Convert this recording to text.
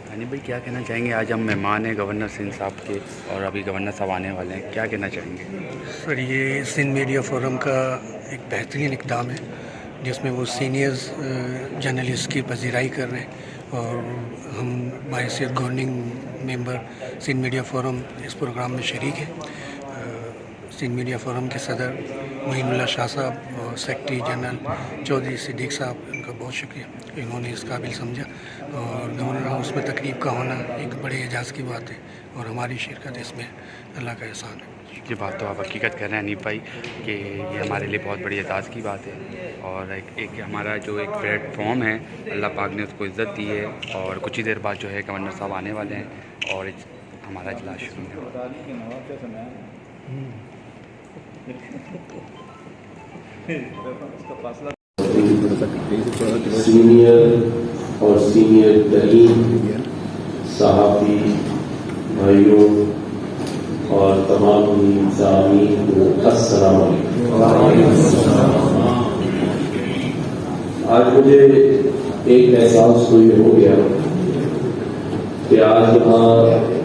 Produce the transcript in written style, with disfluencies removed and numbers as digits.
ہانی بھائی کیا کہنا چاہیں گے؟ آج ہم مہمان ہیں گورنر سندھ صاحب کے اور ابھی گورنر صاحب آنے والے ہیں، کیا کہنا چاہیں گے؟ سر یہ سندھ میڈیا فورم کا ایک بہترین اقدام ہے جس میں وہ سینئرز جرنلسٹ کی پذیرائی کر رہے ہیں، اور ہم بحیثیت گورننگ ممبر سندھ میڈیا فورم اس پروگرام میں شریک ہیں۔ سندھ میڈیا فورم کے صدر معین اللہ شاہ صاحب اور سیکرٹری جنرل چودھری صدیق صاحب، ان کا بہت شکریہ کہ انہوں نے اس قابل سمجھا، اور گورنر ہاؤس میں تقریب کا ہونا ایک بڑے اعزاز کی بات ہے، اور ہماری شرکت اس میں اللہ کا احسان ہے۔ یہ بات تو آپ حقیقت کہہ رہے ہیں حنیف بھائی کہ یہ ہمارے لیے بہت بڑی اعزاز کی بات ہے، اور ایک ہمارا جو ایک پلیٹ فارم ہے اللہ پاک نے اس کو عزت دی ہے، اور کچھ ہی دیر بعد جو ہے گورنر صاحب آنے والے ہیں اور ہمارا اجلاس شروع ہے۔ سینئر اور سینئر ترین صحافی بھائیوں اور تمام سامعین کو السلام علیکم۔ آج مجھے ایک احساس ہوئی ہو گیا کہ آج یہاں